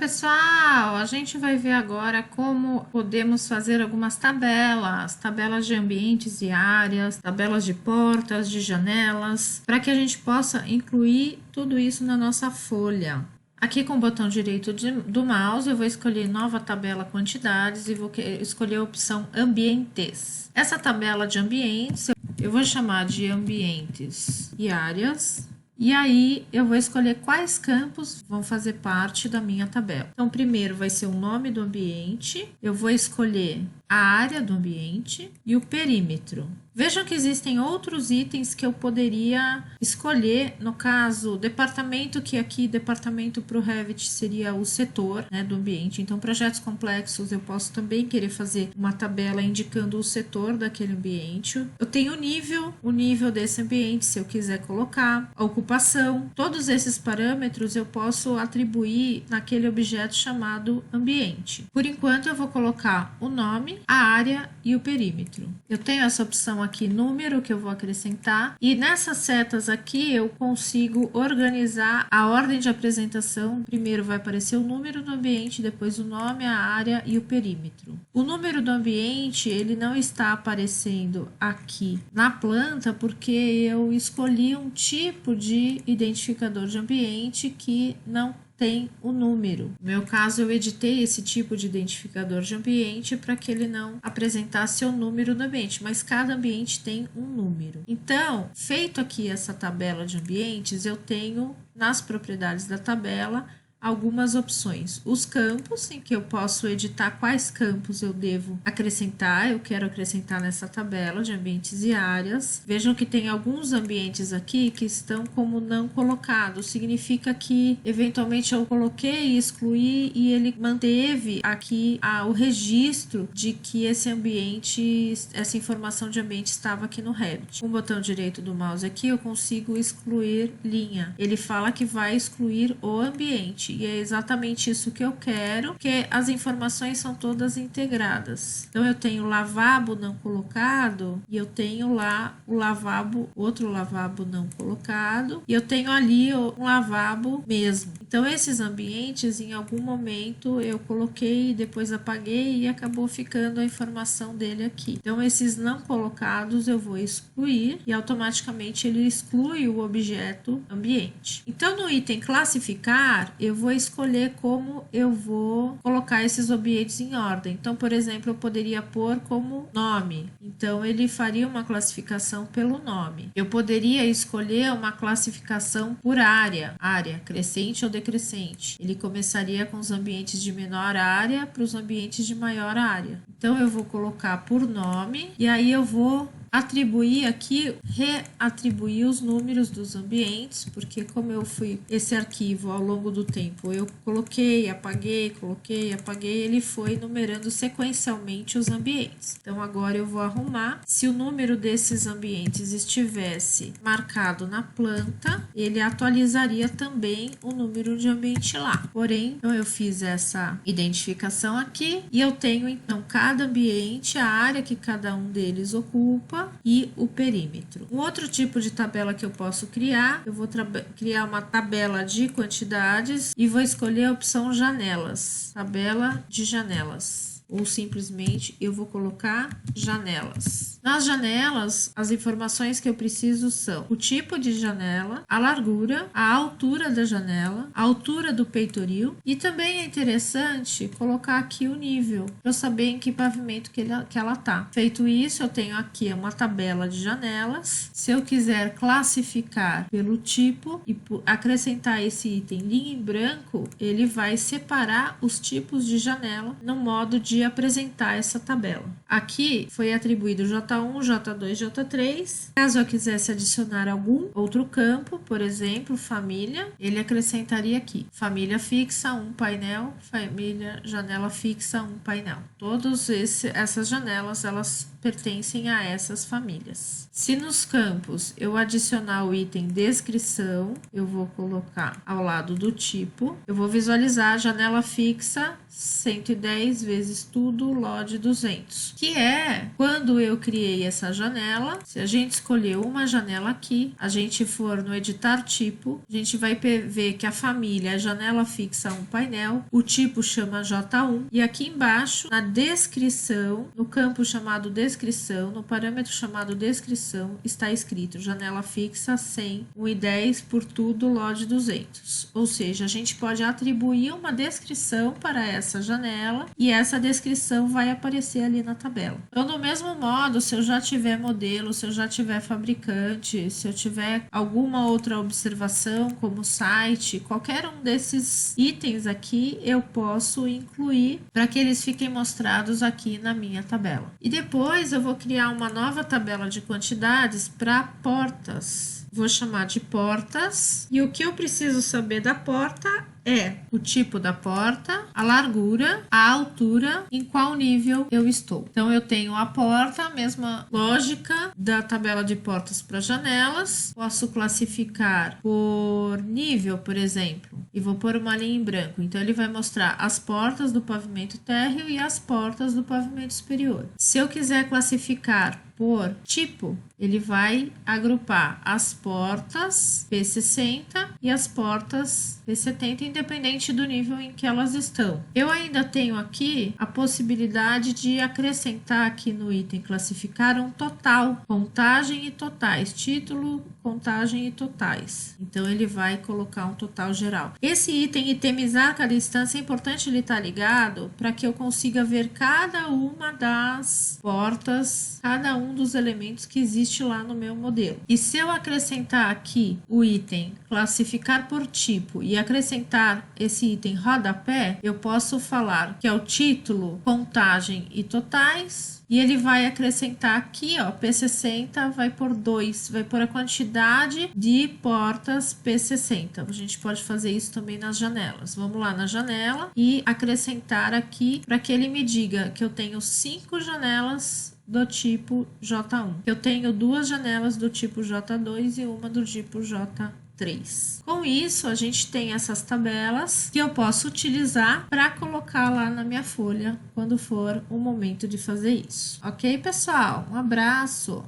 pessoal, a gente vai ver agora como podemos fazer algumas tabelas de ambientes e áreas, tabelas de portas, de janelas, para que a gente possa incluir tudo isso na nossa folha. Aqui com o botão direito do mouse eu vou escolher nova tabela quantidades e vou escolher a opção ambientes. Essa tabela de ambientes eu vou chamar de ambientes e áreas. E aí, eu vou escolher quais campos vão fazer parte da minha tabela. Então, primeiro vai ser o nome do ambiente, eu vou escolher a área do ambiente e o perímetro. Vejam que existem outros itens que eu poderia escolher, no caso, departamento, que aqui, departamento para o Revit seria o setor, né, do ambiente. Então, projetos complexos, eu posso também querer fazer uma tabela indicando o setor daquele ambiente. Eu tenho o nível desse ambiente, se eu quiser colocar, a ocupação. Todos esses parâmetros eu posso atribuir naquele objeto chamado ambiente. Por enquanto, eu vou colocar o nome, a área e o perímetro. Eu tenho essa opção aqui, número, que eu vou acrescentar, e nessas setas aqui eu consigo organizar a ordem de apresentação. Primeiro vai aparecer o número do ambiente, depois o nome, a área e o perímetro. O número do ambiente, ele não está aparecendo aqui na planta porque eu escolhi um tipo de identificador de ambiente que não tem o número. No meu caso, eu editei esse tipo de identificador de ambiente para que ele não apresentasse o número do ambiente, mas cada ambiente tem um número. Então, feito aqui essa tabela de ambientes, eu tenho nas propriedades da tabela algumas opções. Os campos, em que eu posso editar quais campos eu devo acrescentar, eu quero acrescentar nessa tabela de ambientes e áreas. Vejam que tem alguns ambientes aqui que estão como não colocados, significa que eventualmente eu coloquei e excluí e ele manteve aqui o registro de que esse ambiente, essa informação de ambiente estava aqui no Revit. Com o botão direito do mouse aqui eu consigo excluir linha. Ele fala que vai excluir o ambiente. E é exatamente isso que eu quero, que as informações são todas integradas. Então, eu tenho lavabo não colocado e eu tenho lá o lavabo, outro lavabo não colocado, e eu tenho ali um lavabo mesmo. Então, esses ambientes, em algum momento, eu coloquei e depois apaguei e acabou ficando a informação dele aqui. Então, esses não colocados eu vou excluir e automaticamente ele exclui o objeto ambiente. Então, no item classificar, eu vou escolher como eu vou colocar esses ambientes em ordem. Então, por exemplo, eu poderia pôr como nome. Então, ele faria uma classificação pelo nome. Eu poderia escolher uma classificação por área crescente ou decrescente. Ele começaria com os ambientes de menor área para os ambientes de maior área. Então, eu vou colocar por nome e aí eu vou atribuir aqui, reatribuir os números dos ambientes, porque como eu fui esse arquivo ao longo do tempo, eu coloquei, apaguei, ele foi numerando sequencialmente os ambientes. Então agora eu vou arrumar. Se o número desses ambientes estivesse marcado na planta, ele atualizaria também o número de ambiente lá. Porém, então eu fiz essa identificação aqui e eu tenho então cada ambiente, a área que cada um deles ocupa e o perímetro. Um outro tipo de tabela que eu posso criar, eu vou criar uma tabela de quantidades e vou escolher a opção janelas, tabela de janelas. Ou simplesmente eu vou colocar janelas. Nas janelas, as informações que eu preciso são o tipo de janela, a largura, a altura da janela, a altura do peitoril e também é interessante colocar aqui o nível para eu saber em que pavimento que ela tá. Feito isso, eu tenho aqui uma tabela de janelas. Se eu quiser classificar pelo tipo e acrescentar esse item linha em branco, ele vai separar os tipos de janela no modo de apresentar essa tabela. Aqui foi atribuído J1, J2, J3. Caso eu quisesse adicionar algum outro campo, por exemplo, família, ele acrescentaria aqui. Família fixa, um painel, família janela fixa, um painel. Todas essas janelas, elas pertencem a essas famílias. Se nos campos eu adicionar o item descrição, eu vou colocar ao lado do tipo, eu vou visualizar a janela fixa 110 vezes tudo LOD 200, que é quando eu criei essa janela. Se a gente escolher uma janela aqui, a gente for no editar tipo, a gente vai ver que a família é janela fixa um painel, o tipo chama J1 e aqui embaixo na descrição, no campo chamado descrição, no parâmetro chamado descrição, está escrito janela fixa 100, 1,10 por tudo LOD 200. Ou seja, a gente pode atribuir uma descrição para essa janela e essa descrição vai aparecer ali na tabela. Então, do mesmo modo, se eu já tiver modelo, se eu já tiver fabricante, se eu tiver alguma outra observação como site, qualquer um desses itens aqui eu posso incluir para que eles fiquem mostrados aqui na minha tabela. E depois eu vou criar uma nova tabela de quantidades para portas. Vou chamar de portas e o que eu preciso saber da porta é o tipo da porta, a largura, a altura, em qual nível eu estou. Então eu tenho a porta, a mesma lógica da tabela de portas para janelas. Posso classificar por nível, por exemplo, e vou pôr uma linha em branco. Então ele vai mostrar as portas do pavimento térreo e as portas do pavimento superior. Se eu quiser classificar por tipo, ele vai agrupar as portas P60 e as portas P70, independente do nível em que elas estão. Eu ainda tenho aqui a possibilidade de acrescentar aqui no item classificar um total, contagem e totais, título, contagem e totais. Então ele vai colocar um total geral. Esse item itemizar cada instância é importante ele estar ligado para que eu consiga ver cada uma das portas, cada um dos elementos que existe lá no meu modelo. E se eu acrescentar aqui o item classificar por tipo e acrescentar esse item rodapé, eu posso falar que é o título, contagem e totais. E ele vai acrescentar aqui, ó, P60 vai por 2, vai por a quantidade de portas P60. A gente pode fazer isso também nas janelas. Vamos lá na janela e acrescentar aqui para que ele me diga que eu tenho 5 janelas do tipo J1. Eu tenho 2 janelas do tipo J2 e uma do tipo J3. Com isso, a gente tem essas tabelas que eu posso utilizar para colocar lá na minha folha quando for o momento de fazer isso. Ok, pessoal? Um abraço!